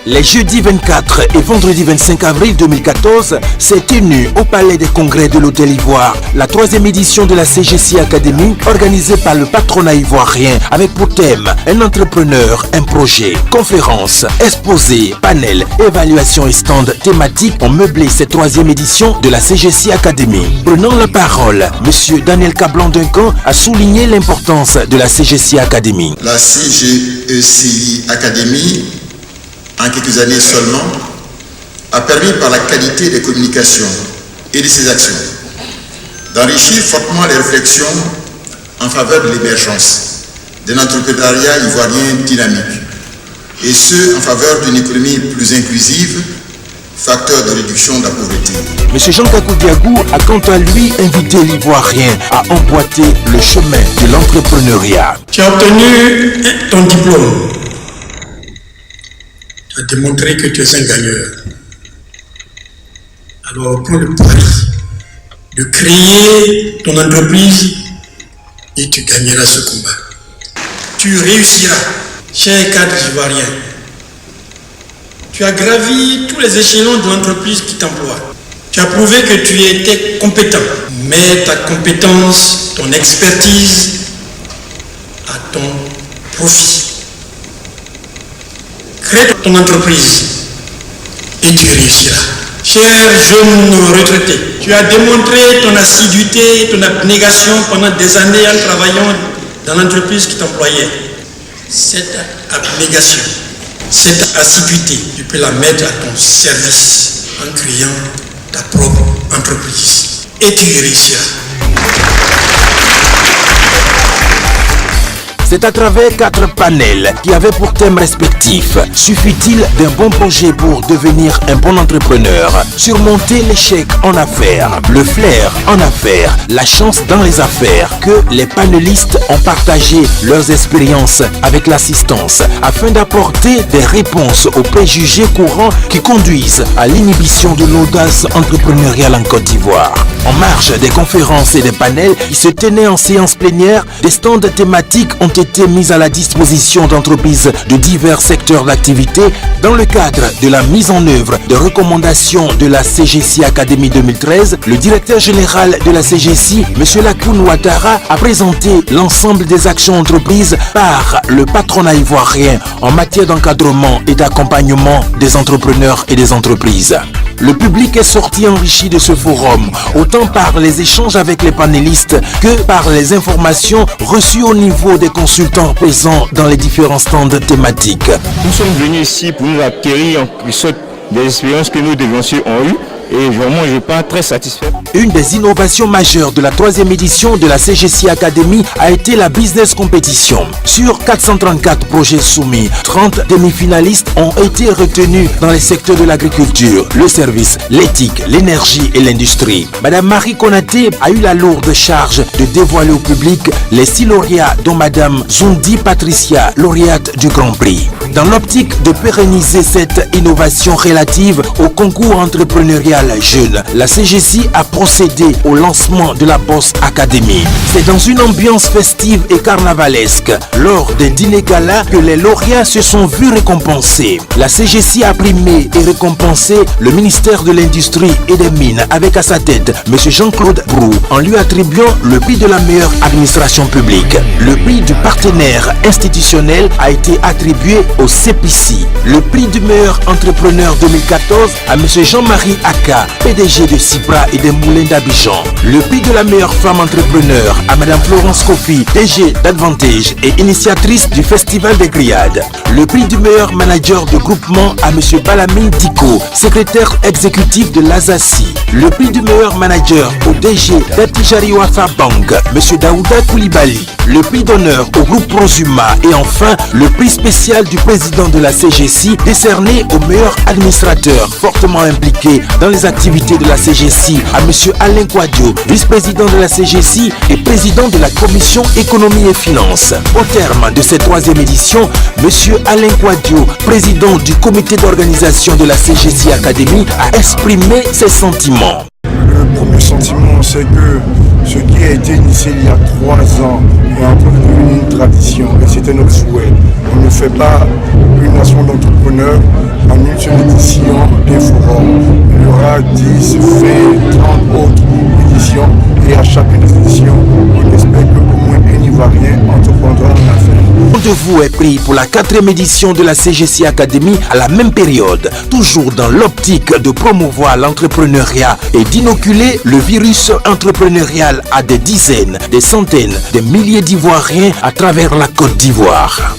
Les jeudis 24 et vendredi 25 avril 2014, s'est tenue au Palais des Congrès de l'Hôtel Ivoire la 3e édition de la CGC Academy organisée par le patronat ivoirien avec pour thème un entrepreneur, un projet. Conférences, exposés, panels, évaluations et stands thématiques ont meublé cette 3e édition de la CGC Academy. Prenant la parole, M. Daniel Cablan-Duncan a souligné l'importance de la CGC Academy. La CGECI Academy, en quelques années seulement, a permis par la qualité des communications et de ses actions d'enrichir fortement les réflexions en faveur de l'émergence d'un entrepreneuriat ivoirien dynamique et ce en faveur d'une économie plus inclusive, facteur de réduction de la pauvreté. M. Jean Kakou Diagou a quant à lui invité l'Ivoirien à emboîter le chemin de l'entrepreneuriat. Tu as obtenu ton diplôme. Tu as démontré que tu es un gagneur. Alors prends le pari de créer ton entreprise et tu gagneras ce combat. Tu réussiras, cher cadre ivoirien. Tu as gravi tous les échelons de l'entreprise qui t'emploie. Tu as prouvé que tu étais compétent. Mets ta compétence, ton expertise à ton profit. Crée ton entreprise et tu réussiras. Cher jeune retraité, tu as démontré ton assiduité, ton abnégation pendant des années en travaillant dans l'entreprise qui t'employait. Cette abnégation, cette assiduité, tu peux la mettre à ton service en créant ta propre entreprise. Et tu y réussiras. C'est à travers 4 panels qui avaient pour thème respectif. Suffit-il d'un bon projet pour devenir un bon entrepreneur? Surmonter l'échec en affaires, le flair en affaires, la chance dans les affaires, que les panélistes ont partagé leurs expériences avec l'assistance afin d'apporter des réponses aux préjugés courants qui conduisent à l'inhibition de l'audace entrepreneuriale en Côte d'Ivoire. En marge des conférences et des panels qui se tenaient en séance plénière, des stands thématiques ont été mis à la disposition d'entreprises de divers secteurs d'activité dans le cadre de la mise en œuvre de recommandations de la CGC Academy 2013. Le directeur général de la CGC, M. Lakoun Ouattara, a présenté l'ensemble des actions entreprises par le patronat ivoirien en matière d'encadrement et d'accompagnement des entrepreneurs et des entreprises. Le public est sorti enrichi de ce forum, autant par les échanges avec les panélistes que par les informations reçues au niveau des consultants présents dans les différents stands thématiques. Nous sommes venus ici pour nous acquérir en quelque sorte des expériences que nos dévanciers ont eues. Et vraiment, je ne suis pas très satisfait. Une des innovations majeures de la 3e édition de la CGC Academy a été la business competition. Sur 434 projets soumis, 30 demi-finalistes ont été retenus dans les secteurs de l'agriculture, le service, l'éthique, l'énergie et l'industrie. Madame Marie Konaté a eu la lourde charge de dévoiler au public les 6 lauréats dont Madame Zundi Patricia, lauréate du Grand Prix. Dans l'optique de pérenniser cette innovation relative au concours entrepreneurial jeune, la CGC a procédé au lancement de la Boss Academy. C'est dans une ambiance festive et carnavalesque, lors des dîners gala, que les lauréats se sont vus récompensés. La CGC a primé et récompensé le ministère de l'Industrie et des Mines avec à sa tête M. Jean-Claude Brou en lui attribuant le prix de la meilleure administration publique. Le prix du partenaire institutionnel a été attribué au CPC. Le prix du meilleur entrepreneur 2014 à M. Jean-Marie Aka, PDG de Cipra et des Moulins d'Abidjan. Le prix de la meilleure femme entrepreneur à Mme Florence Kofi, DG d'Advantage et initiatrice du Festival des Grillades. Le prix du meilleur manager de groupement à M. Balamine Diko, secrétaire exécutif de l'Azasi. Le prix du meilleur manager au DG d'Atijari Wafa Bank, M. Daouda Koulibaly. Le prix d'honneur au groupe Prosuma et enfin le prix spécial du président de la CGC décerné au meilleur administrateur fortement impliqué dans les activités de la CGC à M. Alain Kouadio, vice-président de la CGC et président de la commission économie et finances. Au terme de cette 3e édition, M. Alain Kouadio, président du comité d'organisation de la CGC Academy, a exprimé ses sentiments. Le premier sentiment, c'est que ce qui a été initié il y a 3 ans est en train de devenir une tradition et c'était notre souhait. On ne fait pas une nation d'entrepreneurs en éditions des forums. Il y aura 10, 20, 30 autres éditions et à chacune des éditions, on espère qu'au moins un Ivoirien entreprendra en affaires. Rendez-vous est pris pour la 4e édition de la CGC Academy à la même période, toujours dans l'optique de promouvoir l'entrepreneuriat et d'inoculer le virus entrepreneurial à des dizaines, des centaines, des milliers d'Ivoiriens à travers la Côte d'Ivoire.